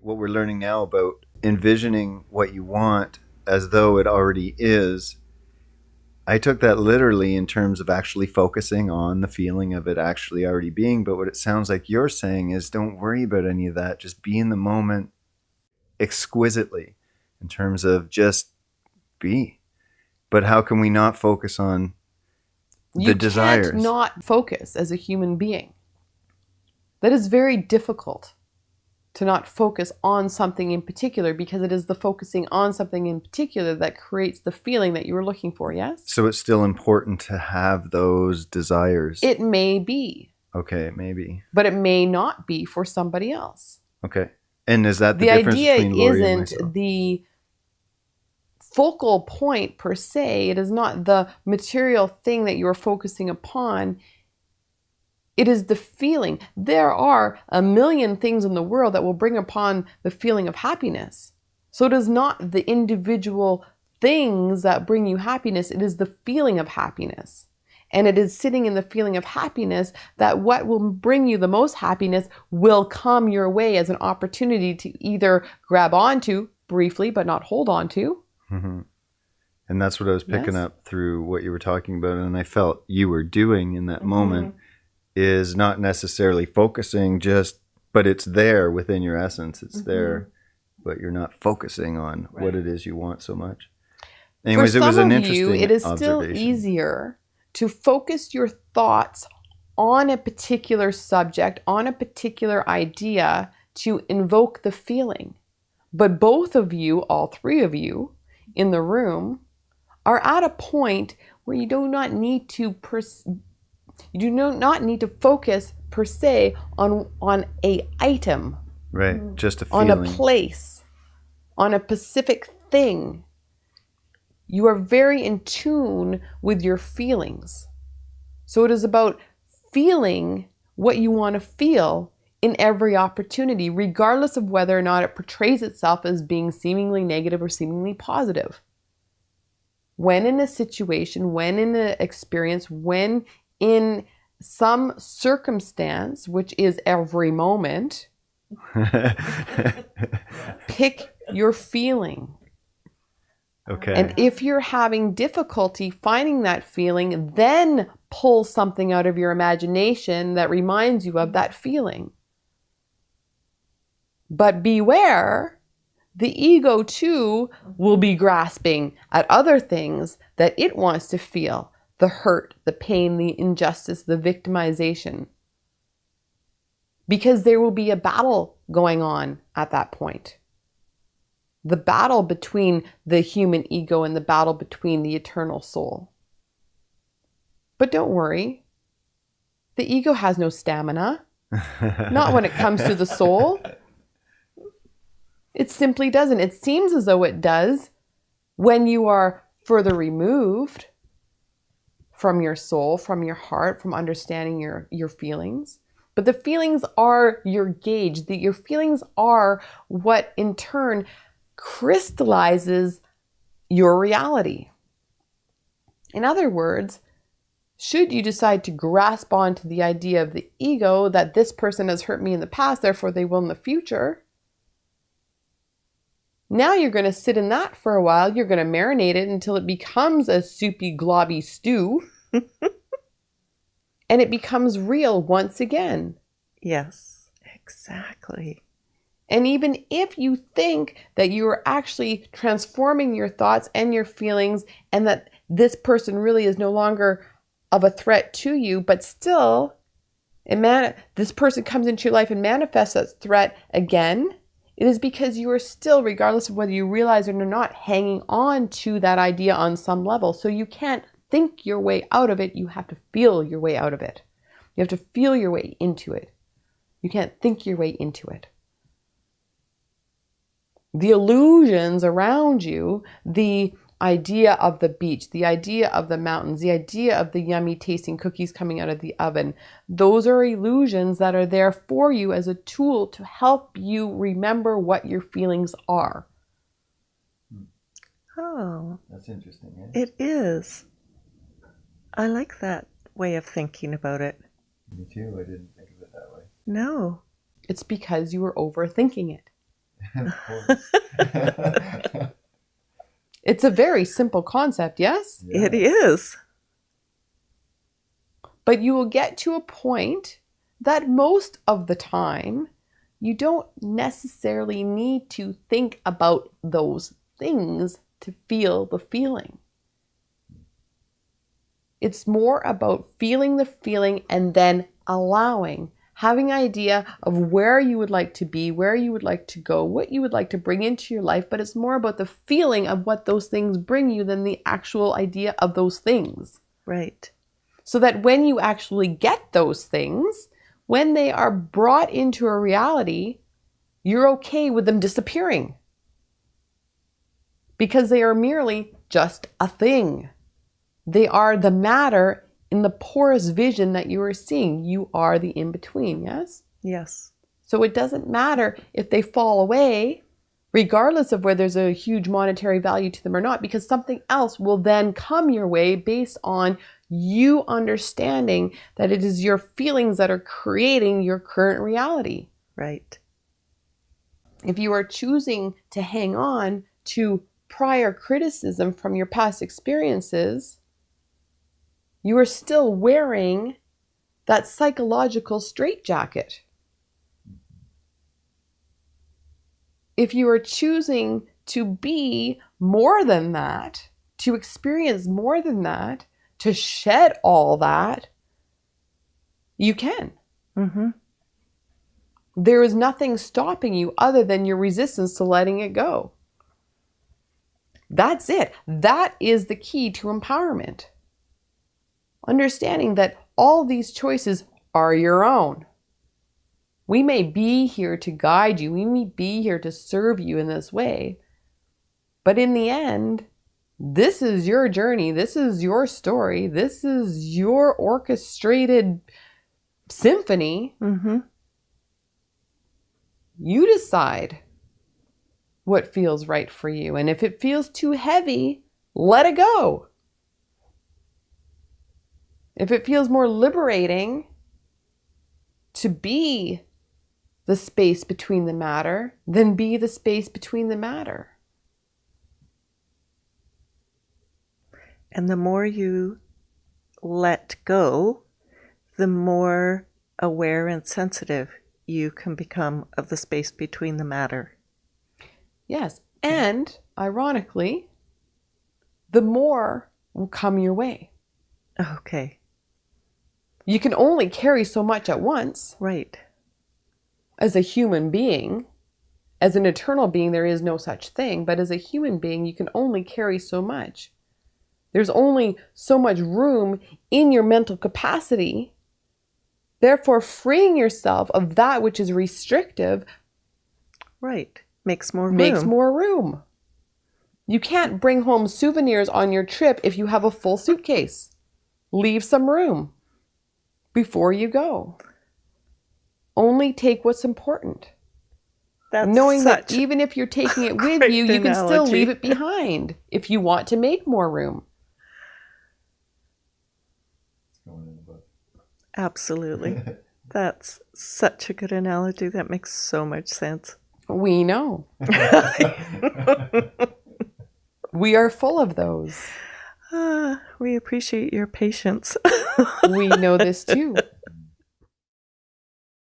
what we're learning now about envisioning what you want as though it already is, I took that literally in terms of actually focusing on the feeling of it actually already being. But what it sounds like you're saying is don't worry about any of that. Just be in the moment exquisitely in terms of just be. But how can we not focus on the desires? You can't not focus as a human being. That is very difficult, to not focus on something in particular, because it is the focusing on something in particular that creates the feeling that you were looking for, yes? So it's still important to have those desires. It may be. Okay, maybe. But it may not be for somebody else. Okay. And is that the difference between Lori and myself? The idea isn't the focal point per se. It is not the material thing that you're focusing upon. It is the feeling. There are a million things in the world that will bring upon the feeling of happiness. So it is not the individual things that bring you happiness. It is the feeling of happiness. And it is sitting in the feeling of happiness that what will bring you the most happiness will come your way as an opportunity to either grab onto briefly, but not hold on to. Mm-hmm. And that's what I was picking up through what you were talking about. And I felt you were doing in that moment. Is not necessarily focusing but it's there within your essence. It's there, but you're not focusing on what it is you want so much. Anyways, it was an interesting observation. It is still easier to focus your thoughts on a particular subject, on a particular idea, to invoke the feeling. But both of you, all three of you in the room, are at a point where you do not need to focus per se on a item. Right, just a feeling. On a place, on a specific thing. You are very in tune with your feelings. So it is about feeling what you want to feel in every opportunity, regardless of whether or not it portrays itself as being seemingly negative or seemingly positive. When in a situation, when in an experience, when in some circumstance, which is every moment, pick your feeling. Okay. And if you're having difficulty finding that feeling, then pull something out of your imagination that reminds you of that feeling. But beware, the ego too will be grasping at other things that it wants to feel. The hurt, the pain, the injustice, the victimization. Because there will be a battle going on at that point. The battle between the human ego and the battle between the eternal soul. But don't worry. The ego has no stamina. Not when it comes to the soul. It simply doesn't. It seems as though it does when you are further removed from your soul, from your heart, from understanding your feelings. But the feelings are your gauge. Your feelings are what in turn crystallizes your reality. In other words, should you decide to grasp onto the idea of the ego that this person has hurt me in the past, therefore they will in the future, now you're going to sit in that for a while. You're going to marinate it until it becomes a soupy, globby stew. And it becomes real once again. Yes, exactly. And even if you think that you are actually transforming your thoughts and your feelings and that this person really is no longer of a threat to you, but still, this person comes into your life and manifests that threat again, it is because you are still, regardless of whether you realize it or not, hanging on to that idea on some level. So you can't think your way out of it. You have to feel your way out of it. You have to feel your way into it. You can't think your way into it. The illusions around you, the idea of the beach, the idea of the mountains, the idea of the yummy tasting cookies coming out of the oven, those are illusions that are there for you as a tool to help you remember what your feelings are. Oh, that's interesting. Eh? It is. I like that way of thinking about it. Me too. I didn't think of it that way. No. It's because you were overthinking it. Of course. It's a very simple concept, yes? Yeah. It is. But you will get to a point that most of the time, you don't necessarily need to think about those things to feel the feeling. It's more about feeling the feeling and then allowing, having an idea of where you would like to be, where you would like to go, what you would like to bring into your life, but it's more about the feeling of what those things bring you than the actual idea of those things. Right. So that when you actually get those things, when they are brought into a reality, you're okay with them disappearing. Because they are merely just a thing. They are the matter in the porous vision that you are seeing. You are the in-between, yes? Yes. So it doesn't matter if they fall away, regardless of whether there's a huge monetary value to them or not, because something else will then come your way based on you understanding that it is your feelings that are creating your current reality. Right. If you are choosing to hang on to prior criticism from your past experiences, you are still wearing that psychological straitjacket. If you are choosing to be more than that, to experience more than that, to shed all that, you can. Mm-hmm. There is nothing stopping you other than your resistance to letting it go. That's it. That is the key to empowerment. Understanding that all these choices are your own. We may be here to guide you. We may be here to serve you in this way. But in the end, this is your journey. This is your story. This is your orchestrated symphony. Mm-hmm. You decide what feels right for you. And if it feels too heavy, let it go. If it feels more liberating to be the space between the matter, then be the space between the matter. And the more you let go, the more aware and sensitive you can become of the space between the matter. Yes. And ironically, the more will come your way. Okay. You can only carry so much at once. Right. As a human being, as an eternal being, there is no such thing. But as a human being, you can only carry so much. There's only so much room in your mental capacity. Therefore, freeing yourself of that which is restrictive, right, makes more room. Makes more room. You can't bring home souvenirs on your trip if you have a full suitcase. Leave some room before you go. Only take what's important. That's knowing that even if you're taking it with you, you can still analogy. leave it behind if you want to make more room. It's going in the book. Absolutely. That's such a good analogy. That makes so much sense. We know. We are full of those. We appreciate your patience. We know this too.